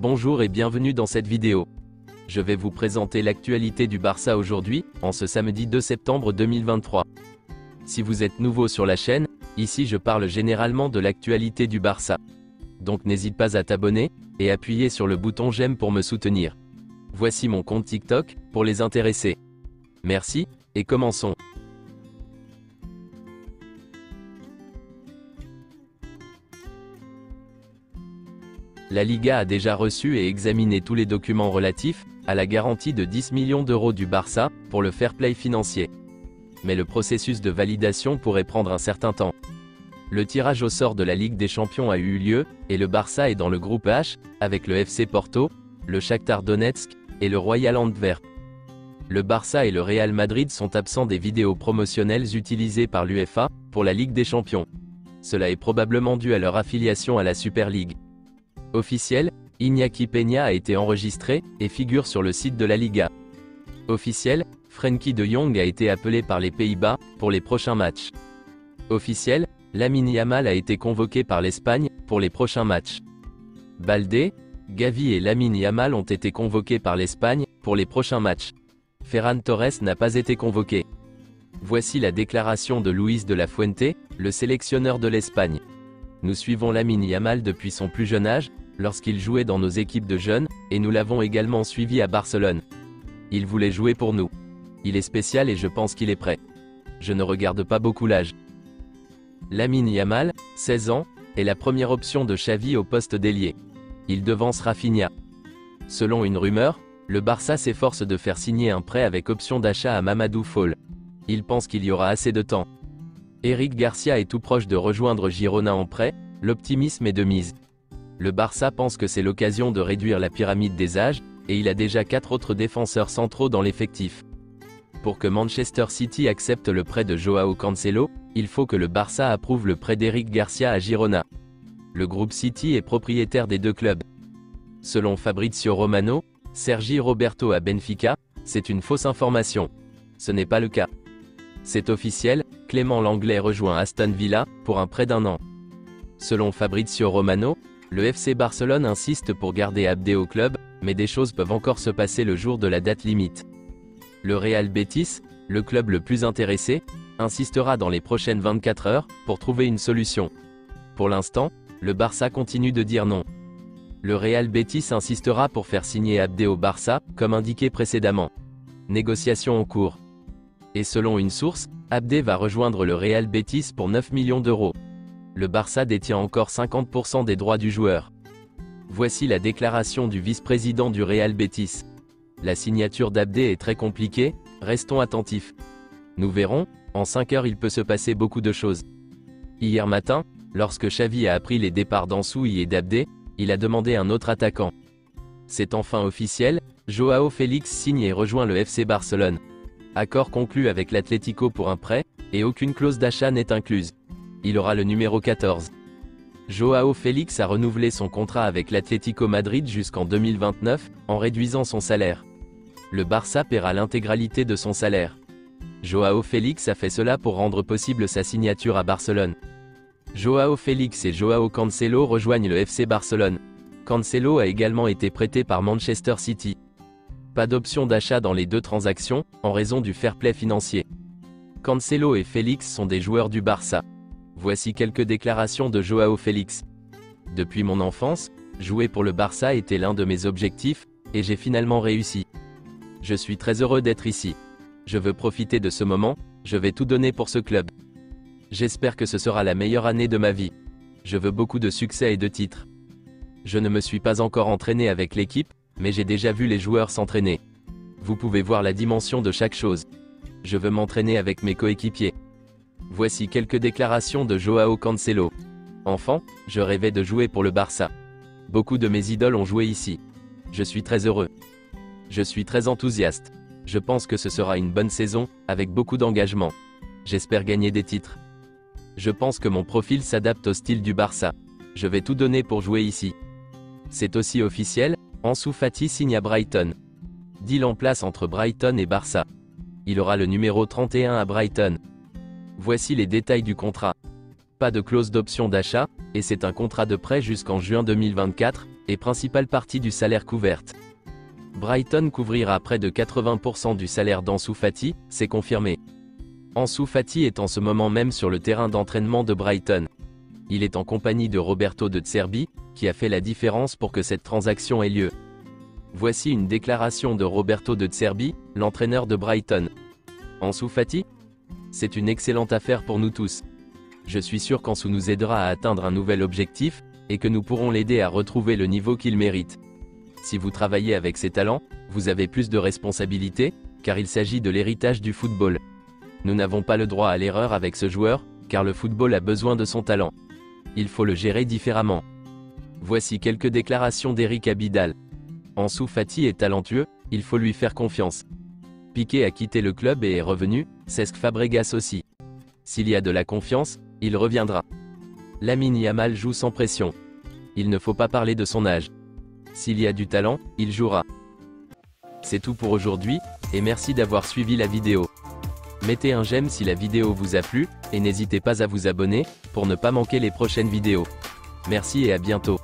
Bonjour et bienvenue dans cette vidéo. Je vais vous présenter l'actualité du Barça aujourd'hui, en ce samedi 2 septembre 2023. Si vous êtes nouveau sur la chaîne, ici je parle généralement de l'actualité du Barça. Donc n'hésite pas à t'abonner, et appuyer sur le bouton j'aime pour me soutenir. Voici mon compte TikTok, pour les intéressés. Merci, et commençons. La Liga a déjà reçu et examiné tous les documents relatifs à la garantie de 10 millions d'euros du Barça pour le fair play financier. Mais le processus de validation pourrait prendre un certain temps. Le tirage au sort de la Ligue des Champions a eu lieu, et le Barça est dans le groupe H, avec le FC Porto, le Shakhtar Donetsk, et le Royal Antwerp. Le Barça et le Real Madrid sont absents des vidéos promotionnelles utilisées par l'UEFA pour la Ligue des Champions. Cela est probablement dû à leur affiliation à la Super League. Officiel, Iñaki Peña a été enregistré et figure sur le site de la Liga. Officiel, Frenkie de Jong a été appelé par les Pays-Bas pour les prochains matchs. Officiel, Lamine Yamal a été convoqué par l'Espagne pour les prochains matchs. Baldé, Gavi et Lamine Yamal ont été convoqués par l'Espagne pour les prochains matchs. Ferran Torres n'a pas été convoqué. Voici la déclaration de Luis de la Fuente, le sélectionneur de l'Espagne. Nous suivons Lamine Yamal depuis son plus jeune âge, lorsqu'il jouait dans nos équipes de jeunes, et nous l'avons également suivi à Barcelone. Il voulait jouer pour nous. Il est spécial et je pense qu'il est prêt. Je ne regarde pas beaucoup l'âge. Lamine Yamal, 16 ans, est la première option de Xavi au poste d'ailier. Il devance Rafinha. Selon une rumeur, le Barça s'efforce de faire signer un prêt avec option d'achat à Mamadou Fall. Il pense qu'il y aura assez de temps. Eric Garcia est tout proche de rejoindre Girona en prêt, l'optimisme est de mise. Le Barça pense que c'est l'occasion de réduire la pyramide des âges, et il a déjà 4 autres défenseurs centraux dans l'effectif. Pour que Manchester City accepte le prêt de Joao Cancelo, il faut que le Barça approuve le prêt d'Eric Garcia à Girona. Le groupe City est propriétaire des deux clubs. Selon Fabrizio Romano, Sergi Roberto à Benfica, c'est une fausse information. Ce n'est pas le cas. C'est officiel, Clément Lenglet rejoint Aston Villa, pour un prêt d'1 an. Selon Fabrizio Romano, le FC Barcelone insiste pour garder Abdé au club, mais des choses peuvent encore se passer le jour de la date limite. Le Real Betis, le club le plus intéressé, insistera dans les prochaines 24 heures, pour trouver une solution. Pour l'instant, le Barça continue de dire non. Le Real Betis insistera pour faire signer Abdé au Barça, comme indiqué précédemment. Négociation en cours. Et selon une source, Abdé va rejoindre le Real Betis pour 9 millions d'euros. Le Barça détient encore 50% des droits du joueur. Voici la déclaration du vice-président du Real Betis. La signature d'Abdé est très compliquée, restons attentifs. Nous verrons, en 5 heures il peut se passer beaucoup de choses. Hier matin, lorsque Xavi a appris les départs d'Ansoui et d'Abdé, il a demandé un autre attaquant. C'est enfin officiel, Joao Félix signe et rejoint le FC Barcelone. Accord conclu avec l'Atlético pour un prêt, et aucune clause d'achat n'est incluse. Il aura le numéro 14. Joao Félix a renouvelé son contrat avec l'Atlético Madrid jusqu'en 2029, en réduisant son salaire. Le Barça paiera l'intégralité de son salaire. Joao Félix a fait cela pour rendre possible sa signature à Barcelone. Joao Félix et Joao Cancelo rejoignent le FC Barcelone. Cancelo a également été prêté par Manchester City. Pas d'option d'achat dans les deux transactions, en raison du fair play financier. Cancelo et Félix sont des joueurs du Barça. Voici quelques déclarations de Joao Félix. Depuis mon enfance, jouer pour le Barça était l'un de mes objectifs, et j'ai finalement réussi. Je suis très heureux d'être ici. Je veux profiter de ce moment, je vais tout donner pour ce club. J'espère que ce sera la meilleure année de ma vie. Je veux beaucoup de succès et de titres. Je ne me suis pas encore entraîné avec l'équipe, mais j'ai déjà vu les joueurs s'entraîner. Vous pouvez voir la dimension de chaque chose. Je veux m'entraîner avec mes coéquipiers. Voici quelques déclarations de Joao Cancelo. Enfant, je rêvais de jouer pour le Barça. Beaucoup de mes idoles ont joué ici. Je suis très heureux. Je suis très enthousiaste. Je pense que ce sera une bonne saison, avec beaucoup d'engagement. J'espère gagner des titres. Je pense que mon profil s'adapte au style du Barça. Je vais tout donner pour jouer ici. C'est aussi officiel, Ansu Fati signe à Brighton. Deal en place entre Brighton et Barça. Il aura le numéro 31 à Brighton. Voici les détails du contrat. Pas de clause d'option d'achat, et c'est un contrat de prêt jusqu'en juin 2024, et principale partie du salaire couverte. Brighton couvrira près de 80% du salaire d'Ansu Fati, c'est confirmé. Ansu Fati est en ce moment même sur le terrain d'entraînement de Brighton. Il est en compagnie de Roberto De Zerbi, qui a fait la différence pour que cette transaction ait lieu. Voici une déclaration de Roberto De Zerbi, l'entraîneur de Brighton. Ansu Fati? C'est une excellente affaire pour nous tous. Je suis sûr qu'Ansu nous aidera à atteindre un nouvel objectif, et que nous pourrons l'aider à retrouver le niveau qu'il mérite. Si vous travaillez avec ses talents, vous avez plus de responsabilités, car il s'agit de l'héritage du football. Nous n'avons pas le droit à l'erreur avec ce joueur, car le football a besoin de son talent. Il faut le gérer différemment. Voici quelques déclarations d'Eric Abidal. Ansu Fati est talentueux, il faut lui faire confiance. Piqué a quitté le club et est revenu, Cesc Fabregas aussi. S'il y a de la confiance, il reviendra. Lamine Yamal joue sans pression. Il ne faut pas parler de son âge. S'il y a du talent, il jouera. C'est tout pour aujourd'hui, et merci d'avoir suivi la vidéo. Mettez un j'aime si la vidéo vous a plu, et n'hésitez pas à vous abonner, pour ne pas manquer les prochaines vidéos. Merci et à bientôt.